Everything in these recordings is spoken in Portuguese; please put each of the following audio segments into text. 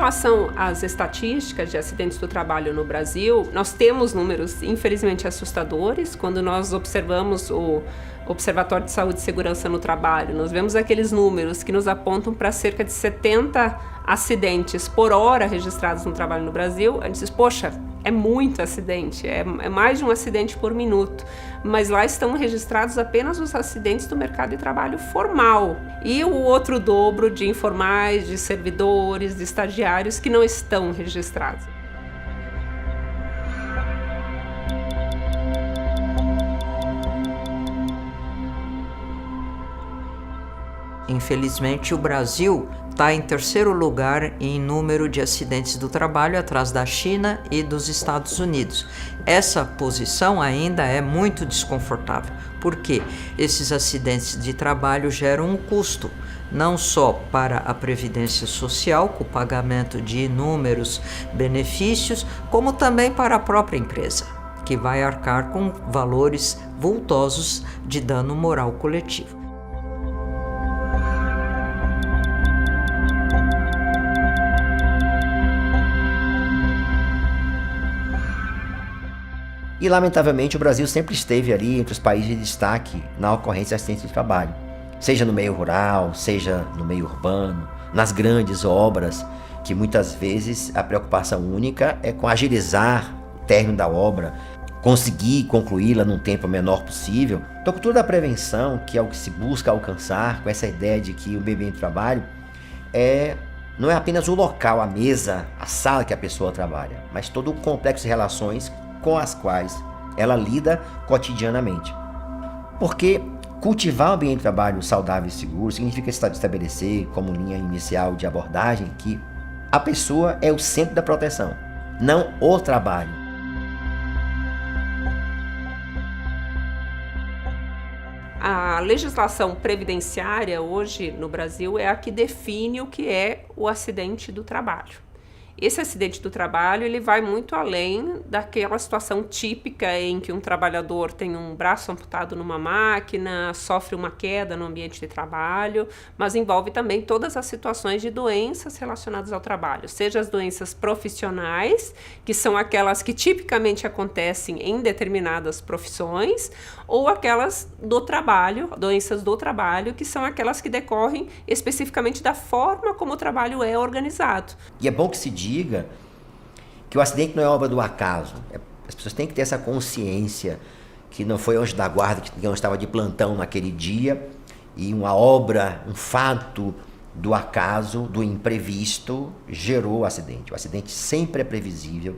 relação às estatísticas de acidentes do trabalho no Brasil, nós temos números, infelizmente, assustadores. Quando nós observamos o Observatório de Saúde e Segurança no Trabalho, nós vemos aqueles números que nos apontam para cerca de 70 acidentes por hora registrados no trabalho no Brasil. A gente diz, poxa, é muito acidente, é mais de um acidente por minuto. Mas lá estão registrados apenas os acidentes do mercado de trabalho formal. E o outro dobro de informais, de servidores, de estagiários que não estão registrados. Infelizmente, o Brasil está em terceiro lugar em número de acidentes do trabalho, atrás da China e dos Estados Unidos. Essa posição ainda é muito desconfortável, porque esses acidentes de trabalho geram um custo, não só para a Previdência Social, com o pagamento de inúmeros benefícios, como também para a própria empresa, que vai arcar com valores vultosos de dano moral coletivo. E, lamentavelmente, o Brasil sempre esteve ali entre os países de destaque na ocorrência de acidentes de trabalho. Seja no meio rural, seja no meio urbano, nas grandes obras, que muitas vezes a preocupação única é com agilizar o término da obra, conseguir concluí-la num tempo menor possível. Então, a cultura da prevenção, que é o que se busca alcançar com essa ideia de que o bem do trabalho não é apenas o local, a mesa, a sala que a pessoa trabalha, mas todo o complexo de relações com as quais ela lida cotidianamente. Porque cultivar um ambiente de trabalho saudável e seguro significa estabelecer como linha inicial de abordagem que a pessoa é o centro da proteção, não o trabalho. A legislação previdenciária hoje no Brasil é a que define o que é o acidente do trabalho. Esse acidente do trabalho ele vai muito além daquela situação típica em que um trabalhador tem um braço amputado numa máquina, sofre uma queda no ambiente de trabalho, mas envolve também todas as situações de doenças relacionadas ao trabalho, seja as doenças profissionais, que são aquelas que tipicamente acontecem em determinadas profissões, ou aquelas do trabalho, doenças do trabalho, que são aquelas que decorrem especificamente da forma como o trabalho é organizado. E é bom que se diga que o acidente não é obra do acaso. As pessoas têm que ter essa consciência que não foi anjo da guarda, que não estava de plantão naquele dia, e uma obra, um fato do acaso, do imprevisto, gerou o acidente. O acidente sempre é previsível.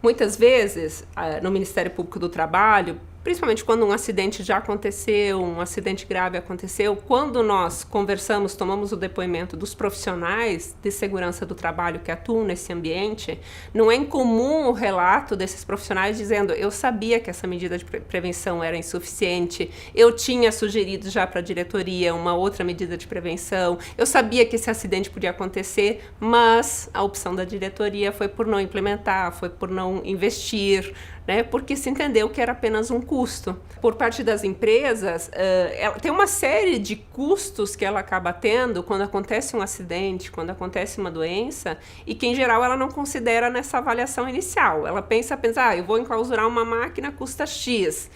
Muitas vezes, no Ministério Público do Trabalho, principalmente quando um acidente já aconteceu, um acidente grave aconteceu, quando nós conversamos, tomamos o depoimento dos profissionais de segurança do trabalho que atuam nesse ambiente, não é incomum o relato desses profissionais dizendo: eu sabia que essa medida de prevenção era insuficiente, eu tinha sugerido já para a diretoria uma outra medida de prevenção, eu sabia que esse acidente podia acontecer, mas a opção da diretoria foi por não implementar, foi por não investir, porque se entendeu que era apenas um custo. Por parte das empresas, ela tem uma série de custos que ela acaba tendo quando acontece um acidente, quando acontece uma doença, e que em geral ela não considera nessa avaliação inicial. Ela pensa, eu vou enclausurar uma máquina, custa X.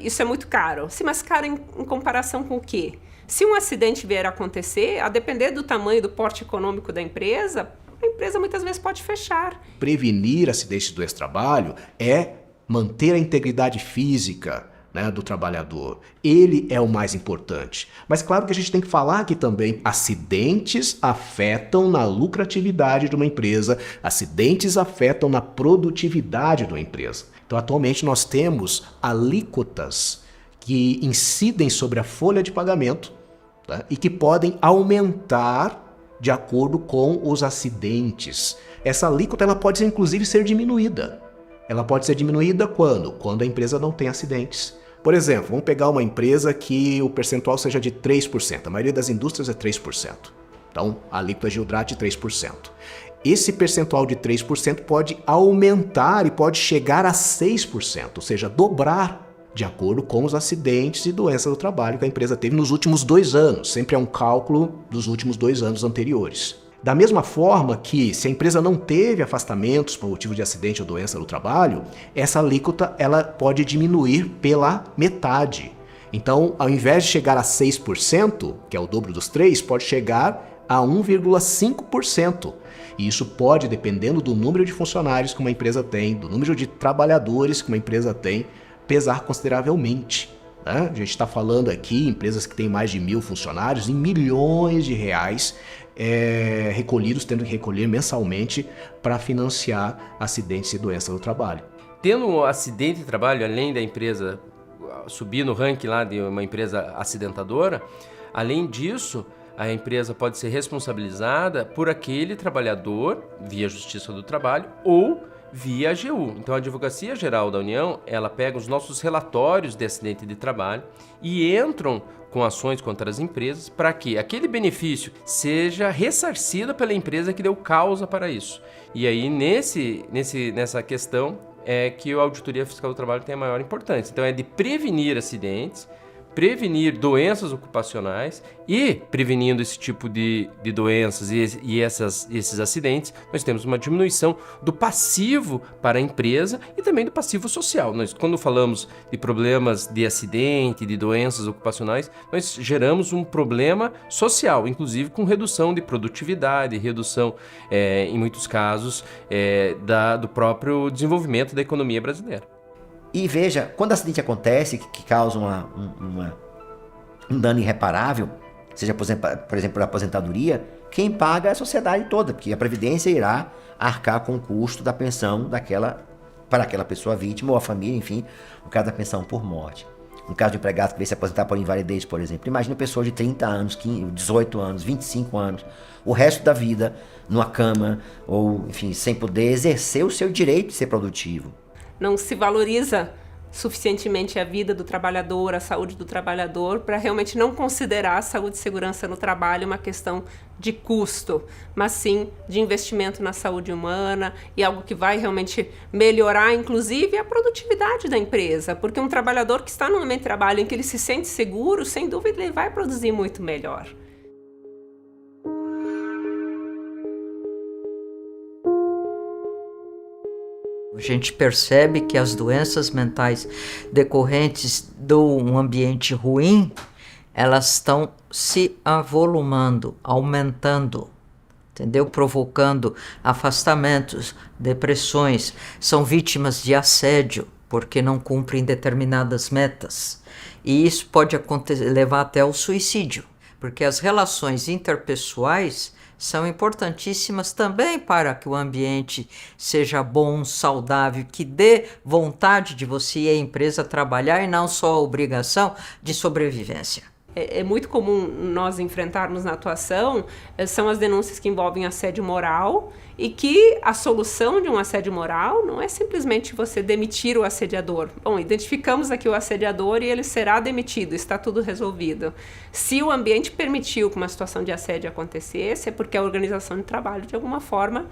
Isso é muito caro. Sim, mas caro em comparação com o quê? Se um acidente vier a acontecer, a depender do tamanho e do porte econômico da empresa, a empresa muitas vezes pode fechar. Prevenir acidentes do trabalho é manter a integridade física, do trabalhador. Ele é o mais importante. Mas claro que a gente tem que falar que também acidentes afetam na lucratividade de uma empresa, acidentes afetam na produtividade de uma empresa. Então, atualmente nós temos alíquotas que incidem sobre a folha de pagamento, e que podem aumentar de acordo com os acidentes. Essa alíquota ela pode inclusive ser diminuída. Ela pode ser diminuída quando? Quando a empresa não tem acidentes. Por exemplo, vamos pegar uma empresa que o percentual seja de 3%. A maioria das indústrias é 3%. Então, a alíquota Gildrati é 3%. Esse percentual de 3% pode aumentar e pode chegar a 6%, ou seja, dobrar de acordo com os acidentes e doenças do trabalho que a empresa teve nos últimos 2 anos. Sempre é um cálculo dos últimos 2 anos anteriores. Da mesma forma que, se a empresa não teve afastamentos por motivo de acidente ou doença no trabalho, essa alíquota ela pode diminuir pela metade. Então, ao invés de chegar a 6%, que é o dobro dos 3%, pode chegar a 1,5%. E isso pode, dependendo do número de funcionários que uma empresa tem, do número de trabalhadores que uma empresa tem, pesar consideravelmente. A gente está falando aqui, empresas que têm mais de 1.000 funcionários, em milhões de reais recolhidos, tendo que recolher mensalmente para financiar acidentes e doenças no trabalho. Tendo um acidente de trabalho, além da empresa subir no ranking lá de uma empresa acidentadora, além disso, a empresa pode ser responsabilizada por aquele trabalhador via Justiça do Trabalho ou via AGU. Então, a Advocacia Geral da União, ela pega os nossos relatórios de acidente de trabalho e entram com ações contra as empresas para que aquele benefício seja ressarcido pela empresa que deu causa para isso. E aí, nessa questão, é que a Auditoria Fiscal do Trabalho tem a maior importância. Então, é de prevenir acidentes, prevenir doenças ocupacionais e, prevenindo esse tipo de doenças e esses acidentes, nós temos uma diminuição do passivo para a empresa e também do passivo social. Quando falamos de problemas de acidente, de doenças ocupacionais, nós geramos um problema social, inclusive com redução de produtividade, redução, em muitos casos, do próprio desenvolvimento da economia brasileira. E veja, quando o acidente acontece, que causa um dano irreparável, seja, por exemplo, por aposentadoria, quem paga é a sociedade toda, porque a Previdência irá arcar com o custo da pensão para aquela pessoa vítima ou a família, enfim, no caso da pensão por morte. No caso de um empregado que veio se aposentar por invalidez, por exemplo, imagina uma pessoa de 30 anos, 18 anos, 25 anos, o resto da vida numa cama, ou, enfim, sem poder exercer o seu direito de ser produtivo. Não se valoriza suficientemente a vida do trabalhador, a saúde do trabalhador, para realmente não considerar a saúde e segurança no trabalho uma questão de custo, mas sim de investimento na saúde humana e algo que vai realmente melhorar, inclusive, a produtividade da empresa, porque um trabalhador que está no ambiente de trabalho em que ele se sente seguro, sem dúvida, ele vai produzir muito melhor. A gente percebe que as doenças mentais decorrentes de um ambiente ruim, elas estão se avolumando, aumentando, entendeu? Provocando afastamentos, depressões, são vítimas de assédio porque não cumprem determinadas metas. E isso pode levar até ao suicídio, porque as relações interpessoais são importantíssimas também para que o ambiente seja bom, saudável, que dê vontade de você e a empresa trabalhar e não só a obrigação de sobrevivência. É muito comum nós enfrentarmos na atuação, são as denúncias que envolvem assédio moral e que a solução de um assédio moral não é simplesmente você demitir o assediador. Bom, identificamos aqui o assediador e ele será demitido, está tudo resolvido. Se o ambiente permitiu que uma situação de assédio acontecesse, é porque a organização de trabalho, de alguma forma,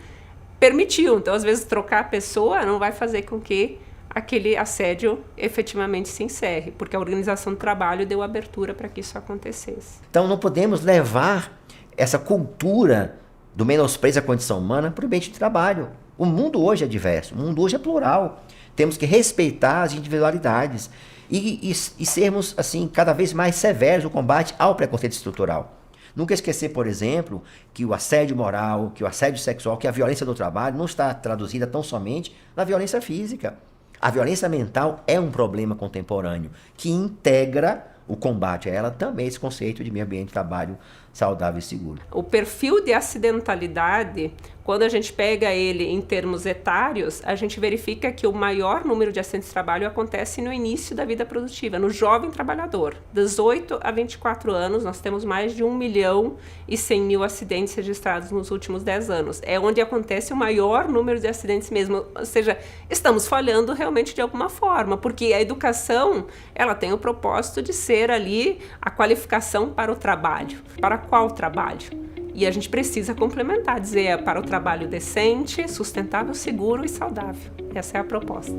permitiu. Então, às vezes, trocar a pessoa não vai fazer com que aquele assédio efetivamente se encerre, porque a organização do trabalho deu abertura para que isso acontecesse. Então não podemos levar essa cultura do menosprezo à condição humana para o ambiente de trabalho. O mundo hoje é diverso, o mundo hoje é plural. Temos que respeitar as individualidades e sermos assim cada vez mais severos no combate ao preconceito estrutural. Nunca esquecer, por exemplo, que o assédio moral, que o assédio sexual, que a violência do trabalho não está traduzida tão somente na violência física. A violência mental é um problema contemporâneo que integra o combate a ela também esse conceito de meio ambiente de trabalho saudável e seguro. O perfil de acidentalidade, quando a gente pega ele em termos etários, a gente verifica que o maior número de acidentes de trabalho acontece no início da vida produtiva, no jovem trabalhador. 18 a 24 anos, nós temos mais de 1.100.000 acidentes registrados nos últimos 10 anos. É onde acontece o maior número de acidentes mesmo. Ou seja, estamos falhando realmente de alguma forma, porque a educação, ela tem o propósito de ser ali a qualificação para o trabalho. Para qual trabalho? E a gente precisa complementar, dizer para o trabalho decente, sustentável, seguro e saudável. Essa é a proposta.